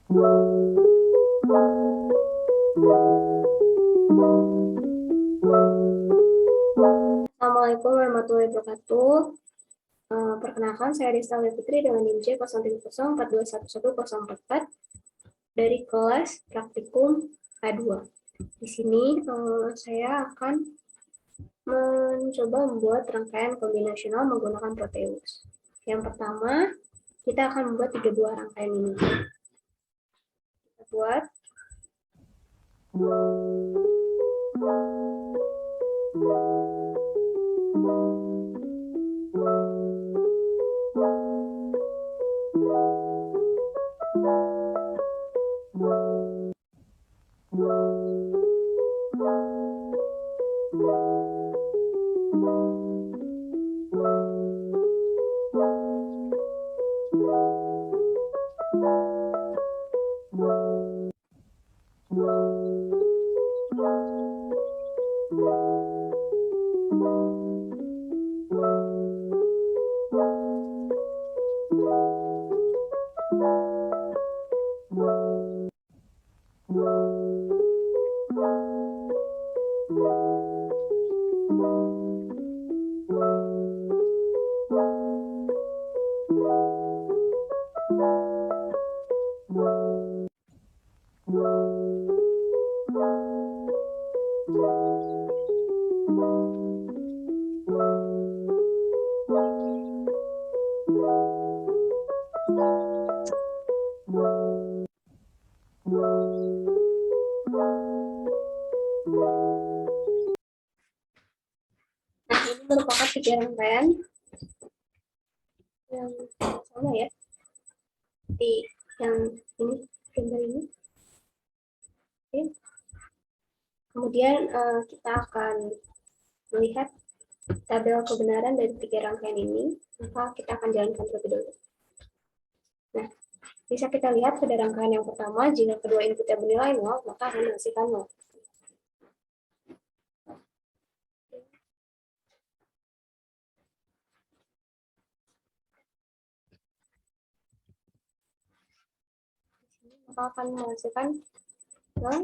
Assalamualaikum warahmatullahi wabarakatuh. Perkenalkan, saya Desta Fitri dengan NIM J 03042111044 dari kelas praktikum A2. Di sini saya akan mencoba membuat rangkaian kombinasional menggunakan Proteus. Yang pertama, kita akan membuat 3 buah rangkaian ini. Kita buat merupakan 3 rangkaian yang sama ya, di yang ini, gambar ini. Oke. Kemudian kita akan melihat tabel kebenaran dari 3 rangkaian ini, maka kita akan jalankan terlebih dahulu. Nah, bisa kita lihat pada rangkaian yang pertama, jika kedua inputnya bernilai 0, maka akan menghasilkan 0. Maka akan menghasilkan 0.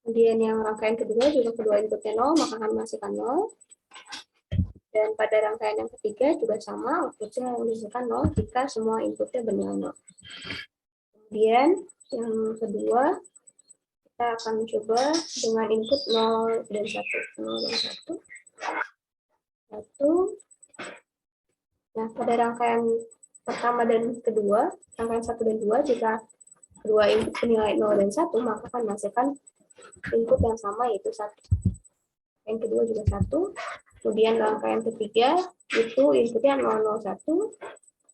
Kemudian yang rangkaian kedua, jika kedua inputnya 0, maka akan menghasilkan 0. Dan pada rangkaian yang ketiga juga sama, outputnya menghasilkan 0 jika semua inputnya bernilai 0. Kemudian yang kedua, kita akan mencoba dengan input 0 dan 1. 0 dan 1. 1. Nah, pada rangkaian pertama dan kedua, rangkaian 1 dan 2, jika kedua input bernilai 0 dan 1, maka akan menghasilkan input yang sama, yaitu 1. Yang kedua juga 1. Kemudian rangkaian ketiga, itu inputnya 001.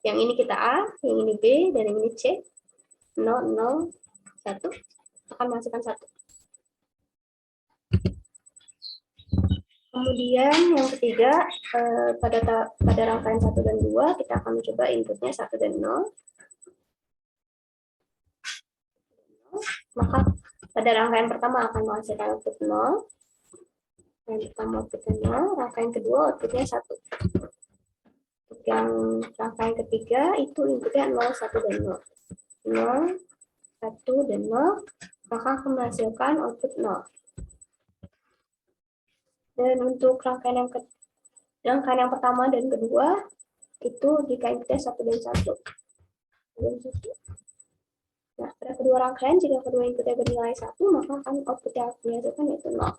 Yang ini kita A, yang ini B, dan yang ini C. 001 akan menghasilkan 1. Kemudian yang ketiga, pada rangkaian 1 dan 2, kita akan mencoba inputnya 1 dan 0. Maka pada rangkaian pertama akan menghasilkan output 0. Yang pertama outputnya 0, rangkaian kedua outputnya 1. Untuk yang rangkaian ketiga, itu inputnya 0, 1, dan 0. 0, 1, dan 0, maka akan menghasilkan output 0. Dan untuk rangkaian yang pertama dan kedua, itu jika inputnya 1 dan 1. Nah, pada kedua rangkaian, jika kedua inputnya bernilai 1, maka akan output yang dihasilkan yaitu 0.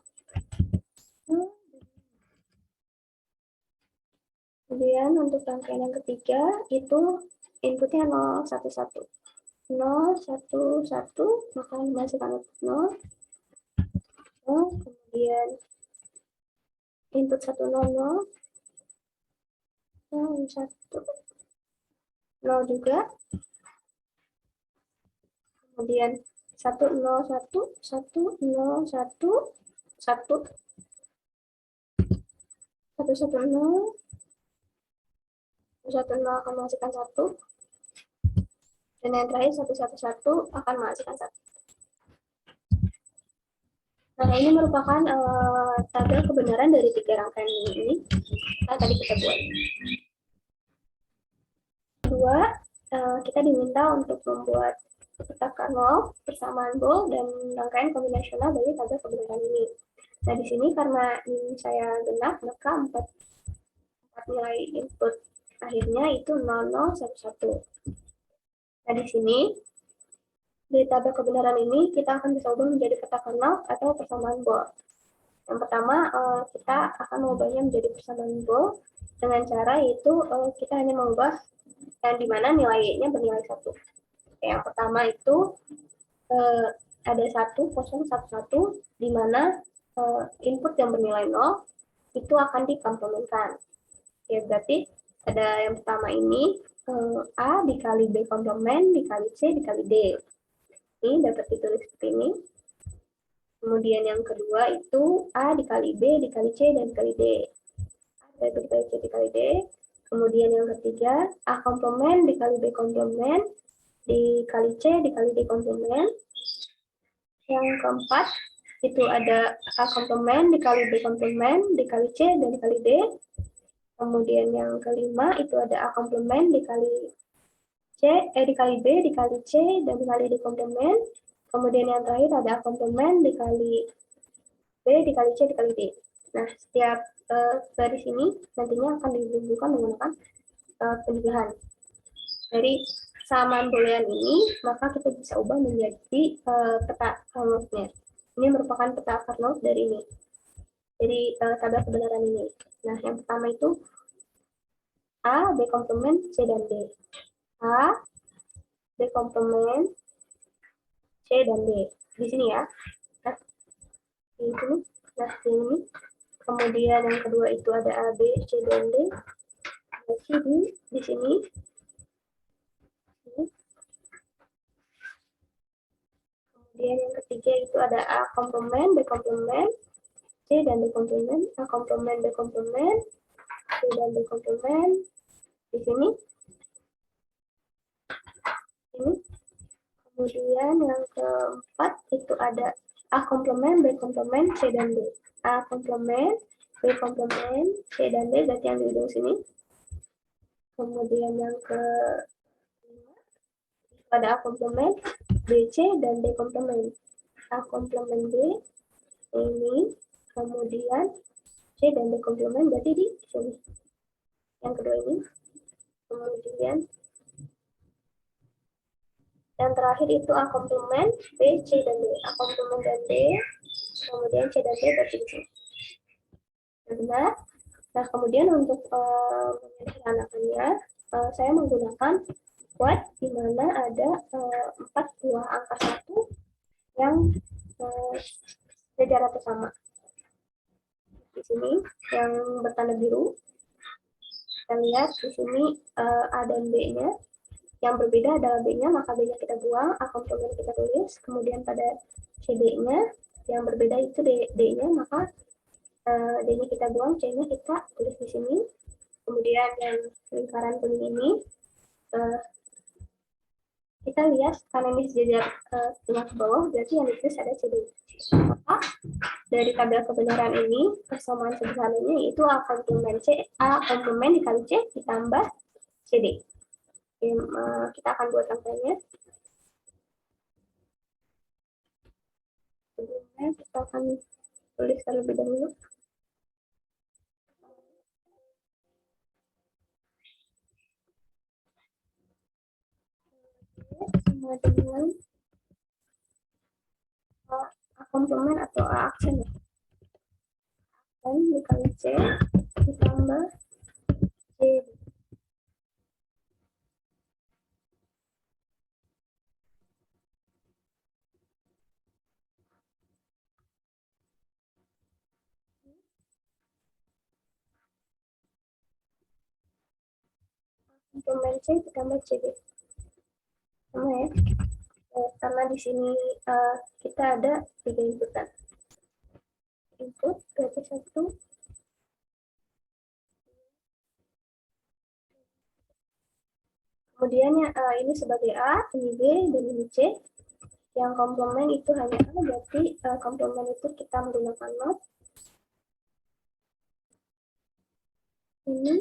Kemudian untuk rangkaian yang ketiga, itu inputnya 0, 1, 1. 0, 1, 1, maka menghasilkan output 0. Kemudian input 1, 0, 0. 0, 1. 0 juga. Kemudian 1, 0, 1, 1, 0, 1, 1. 1, 1, 0. 1, 0 akan menghasilkan 1. Dan yang terakhir 1, 1, 1 akan menghasilkan 1. Nah, ini merupakan tabel kebenaran dari 3 rangkaian ini. Nah, tadi kita buat. Kedua, kita diminta untuk membuat peta Carnot, persamaan Boole, dan rangkaian kombinasional dari tabel kebenaran ini. Nah, di sini karena ini saya genap, maka 4 nilai input akhirnya itu 0, 0, 1, 1. Nah, di sini di tabel kebenaran ini kita akan bisa ubah menjadi peta Carnot atau persamaan Boole. Yang pertama, kita akan mengubahnya menjadi persamaan Boole dengan cara yaitu kita hanya mengubah yang dimana nilai Y-nya bernilai 1. Yang pertama itu ada 1, 0, 1, 1, di mana input yang bernilai 0 itu akan dikomplementkan. Ya, berarti ada yang pertama ini A dikali B komplement dikali C dikali D. Ini dapat ditulis seperti ini. Kemudian yang kedua itu A dikali B dikali C dan dikali D. A dikali C dikali D. Kemudian yang ketiga A komplement dikali B komplement dikali C dikali D komplement. Yang keempat itu ada A komplement dikali B komplement dikali C dan dikali D. Kemudian yang kelima itu ada A komplement dikali dikali B dikali C dan dikali D komplement. Kemudian yang terakhir ada A komplement dikali B dikali C dikali D. Nah, setiap garis ini nantinya akan dihubungkan menggunakan penjelasan. Dari persamaan boolean ini, maka kita bisa ubah menjadi peta Carnot-nya. Ini merupakan peta Carnot dari ini. Jadi tabel kebenaran ini. Nah, yang pertama itu A, B komplement, C dan D. A, B komplement, C dan D. Di sini ya. Nah, di sini. Nah, di sini. Kemudian yang kedua itu ada A, B, C dan D. Jadi di sini. Kemudian yang ketiga itu ada A komplement, B komplement, C dan D komplement, A komplement, B komplement, C dan D komplement. Di sini. Ini. Kemudian yang keempat itu ada A komplement, B komplement, C dan D. A komplement, B komplement, C dan D, berarti yang di ujung sini. Kemudian yang kelima ada A komplement, B, C dan D komplement. A komplement B ini, kemudian C dan D komplement berarti di sini. Yang kedua ini. Kemudian yang terakhir itu A komplement, B, C dan D. A komplement dan D, kemudian C dan D berarti di sini. Benar. Nah, kemudian untuk menyederhanakannya, saya menggunakan quad di mana ada 4 buah angka 1 yang sejajar atau sama. Di sini yang bertanda biru, kita lihat di sini A dan B-nya. Yang berbeda adalah B-nya, maka B-nya kita buang, A komplement kita tulis. Kemudian pada CD-nya, yang berbeda itu D-nya, maka D-nya kita buang, C-nya kita tulis di sini. Kemudian yang lingkaran kuning ini, kita lihat karena ini sejajar tengah ke bawah, berarti yang ditulis ada CD. Maka dari tabel kebenaran ini, persamaan sederhananya itu A komplement dikali C ditambah CD. Oke, kita akan buat rangkaiannya. Sebelumnya kita akan tulis terlebih dahulu. Sama dengan A komplement atau A aksen ya. Dan dikali C ditambah C. Komplement C ditambah CD. Sama ya. Karena di sini kita ada 3 inputan. Input berarti 1. Kemudian ini sebagai A, ini B, dan ini C. Yang komplement itu hanya A, berarti komplement itu kita menggunakan not. Ini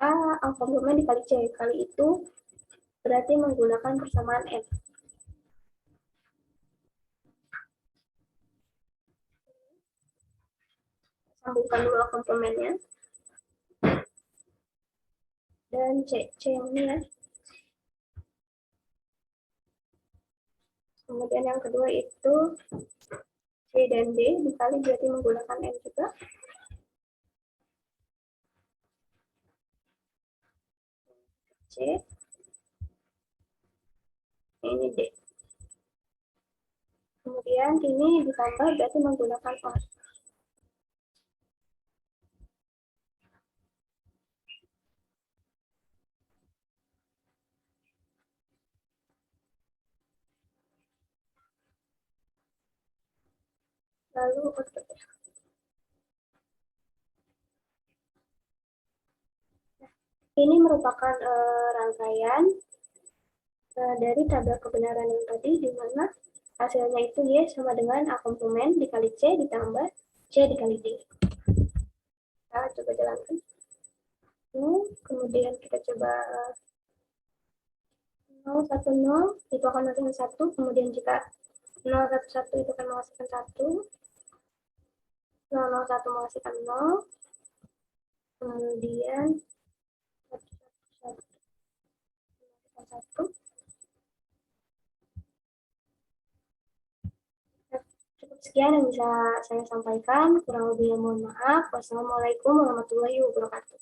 A komplement dikali C. Kali itu berarti menggunakan persamaan N. Sambungkan dulu A komplementnya. Dan C yang ini ya. Kemudian yang kedua itu C dan D dikali berarti menggunakan N juga. C. Ini D. Kemudian ini ditambah berarti menggunakan OR. Lalu outputnya. Ini merupakan rangkaian dari tabel kebenaran yang tadi, di mana hasilnya itu Y sama dengan A komplement dikali C ditambah C dikali D. Kita coba jalankan. Kemudian kita coba 0, 1, 0 itu akan menghasilkan 1. Kemudian jika 0, 1, 1 itu akan menghasilkan 1. 0, 0, 1 menghasilkan 0. Kemudian 1, 1, 1 menghasilkan 1. Cukup sekian yang bisa saya sampaikan. Kurang lebihnya mohon maaf. Wassalamualaikum warahmatullahi wabarakatuh.